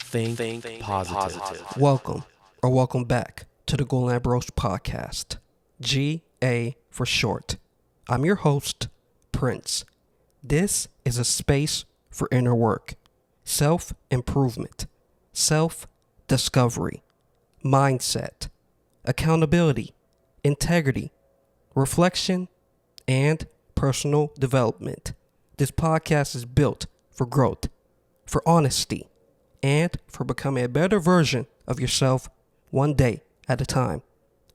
Think positive. Welcome back to the Golden Ambrose Podcast, GA for short. I'm your host, Prince. This is a space for inner work, self-improvement, self-discovery, mindset, accountability, integrity, reflection, and personal development. This podcast is built for growth, for honesty, and for becoming a better version of yourself one day at a time.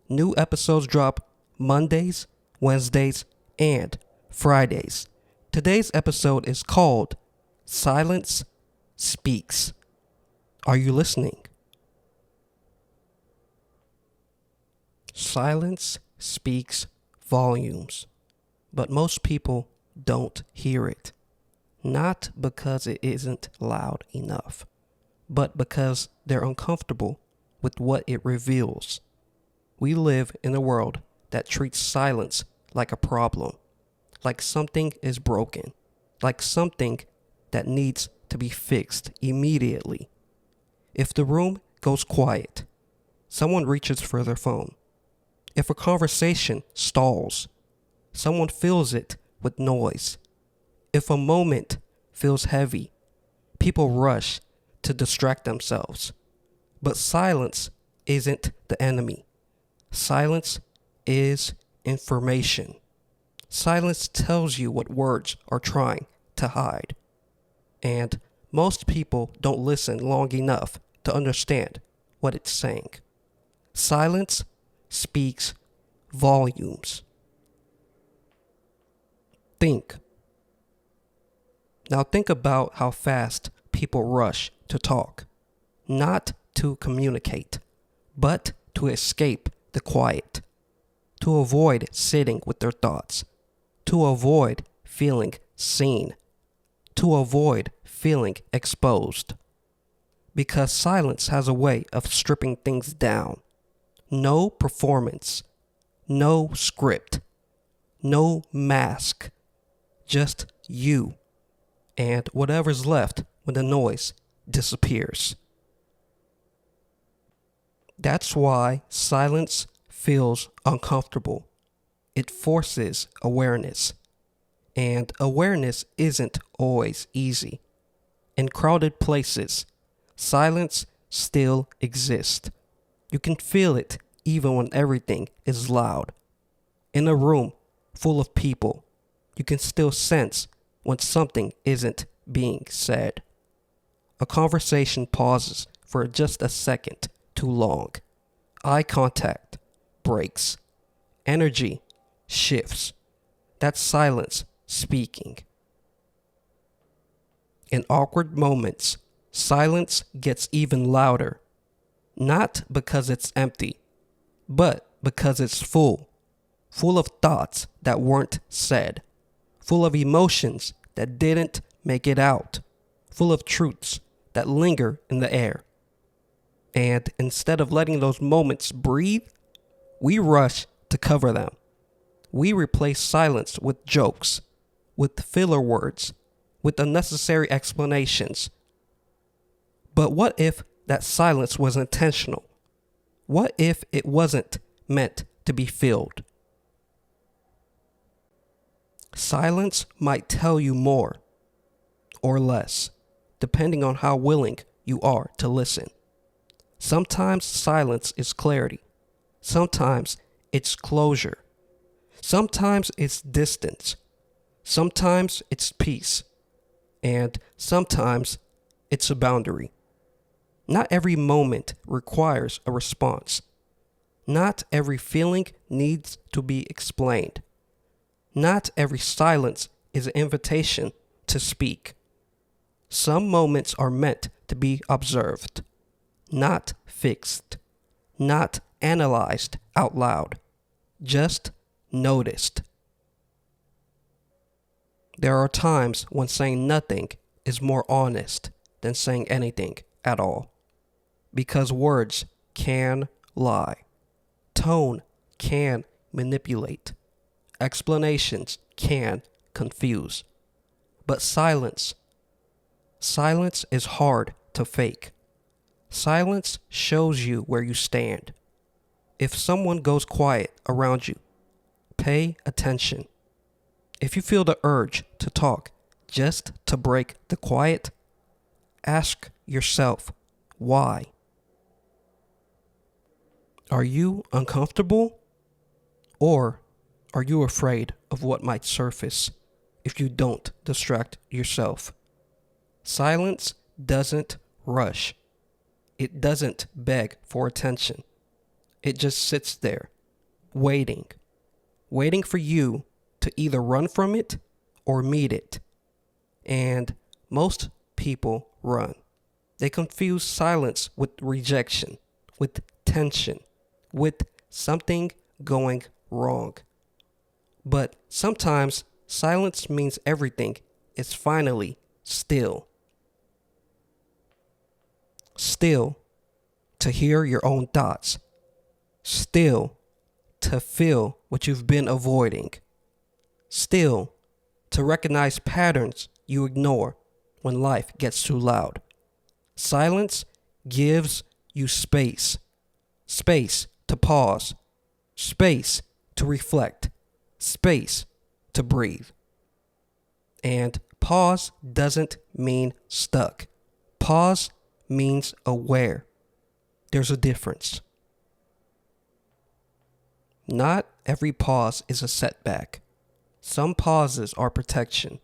New episodes drop Mondays, Wednesdays, and Fridays. Today's episode is called Silence Speaks. Are you listening? Silence speaks volumes, but most people don't hear it. Not because it isn't loud enough, but because they're uncomfortable with what it reveals. We live in a world that treats silence like a problem, like something is broken, like something that needs to be fixed immediately. If the room goes quiet, someone reaches for their phone. If a conversation stalls, someone fills it with noise. If a moment feels heavy, people rush to distract themselves. But silence isn't the enemy. Silence is information. Silence tells you what words are trying to hide. And most people don't listen long enough to understand what it's saying. Silence speaks volumes. Think. Now think about how fast people rush to talk, not to communicate, but to escape the quiet, to avoid sitting with their thoughts, to avoid feeling seen, to avoid feeling exposed. Because silence has a way of stripping things down. No performance, no script, no mask, just you and whatever's left when the noise disappears. That's why silence feels uncomfortable. It forces awareness. And awareness isn't always easy. In crowded places, silence still exists. You can feel it even when everything is loud. In a room full of people, you can still sense when something isn't being said. A conversation pauses for just a second too long. Eye contact breaks. Energy shifts. That's silence speaking. In awkward moments, silence gets even louder. Not because it's empty, but because it's full of thoughts that weren't said, full of emotions that didn't make it out, full of truths that linger in the air. And instead of letting those moments breathe, we rush to cover them. We replace silence with jokes, with filler words, with unnecessary explanations. But what if that silence was intentional? What if it wasn't meant to be filled? Silence might tell you more or less, depending on how willing you are to listen. Sometimes silence is clarity. Sometimes it's closure. Sometimes it's distance. Sometimes it's peace. And sometimes it's a boundary. Not every moment requires a response. Not every feeling needs to be explained. Not every silence is an invitation to speak. Some moments are meant to be observed, not fixed, not analyzed out loud, just noticed. There are times when saying nothing is more honest than saying anything at all. Because words can lie. Tone can manipulate. Explanations can confuse. But silence is hard to fake. Silence shows you where you stand. If someone goes quiet around you, pay attention. If you feel the urge to talk just to break the quiet, ask yourself why. Are you uncomfortable? Or are you afraid of what might surface if you don't distract yourself? Silence doesn't rush. It doesn't beg for attention. It just sits there, waiting for you to either run from it or meet it. And most people run. They confuse silence with rejection, with tension, with something going wrong. But sometimes silence means everything is finally still. Still to hear your own thoughts. Still to feel what you've been avoiding. Still to recognize patterns you ignore when life gets too loud. Silence gives you space. Space to pause. Space to reflect. Space to breathe. And pause doesn't mean stuck. Pause means aware. There's a difference. Not every pause is a setback. Some pauses are protection.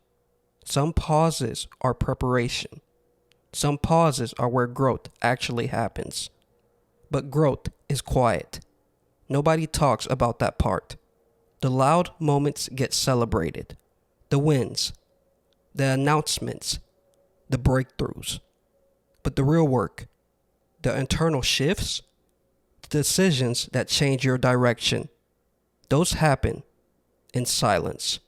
Some pauses are preparation. Some pauses are where growth actually happens. But growth is quiet. Nobody talks about that part. The loud moments get celebrated. The wins, the announcements, the breakthroughs. But the real work, the internal shifts, the decisions that change your direction, those happen in silence.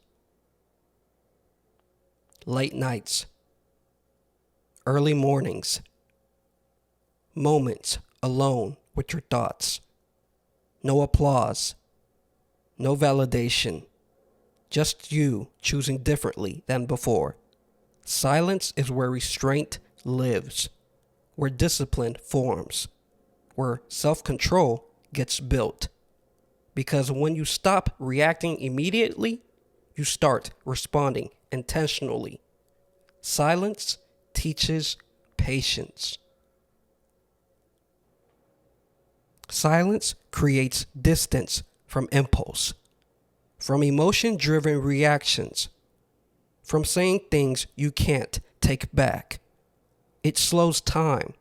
Late nights, early mornings, moments alone with your thoughts. No applause, no validation, just you choosing differently than before. Silence is where restraint lives, where discipline forms, where self-control gets built. Because when you stop reacting immediately, you start responding intentionally. Silence teaches patience. Silence creates distance from impulse, from emotion-driven reactions, from saying things you can't take back. It slows time.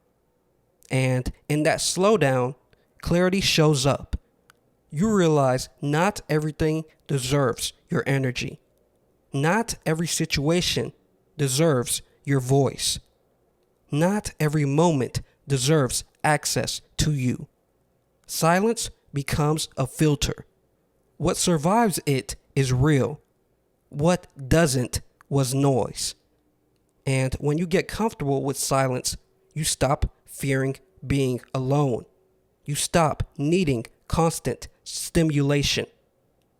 And in that slowdown, clarity shows up. You realize not everything deserves your energy. Not every situation deserves your voice. Not every moment deserves access to you. Silence becomes a filter. What survives it is real. What doesn't was noise. And when you get comfortable with silence, you stop fearing being alone. You stop needing constant stimulation.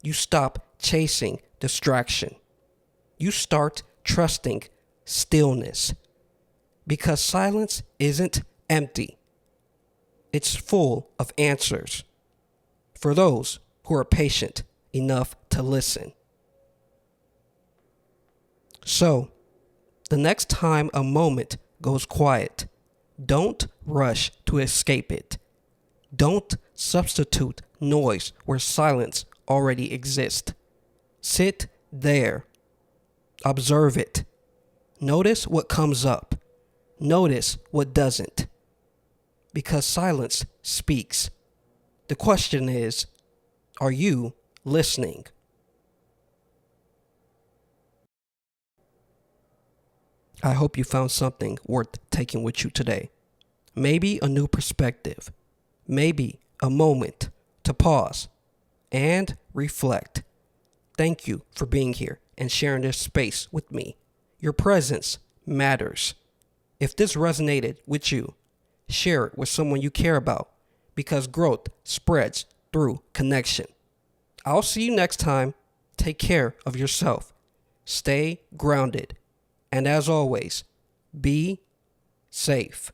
You stop chasing distraction. You start trusting stillness. Because silence isn't empty. It's full of answers for those who are patient enough to listen. So, the next time a moment goes quiet, don't rush to escape it. Don't substitute noise where silence already exists. Sit there. Observe it. Notice what comes up. Notice what doesn't. Because silence speaks. The question is, are you listening? I hope you found something worth taking with you today. Maybe a new perspective. Maybe a moment to pause and reflect. Thank you for being here and sharing this space with me. Your presence matters. If this resonated with you, share it with someone you care about because growth spreads through connection. I'll see you next time. Take care of yourself. Stay grounded. And as always, be safe.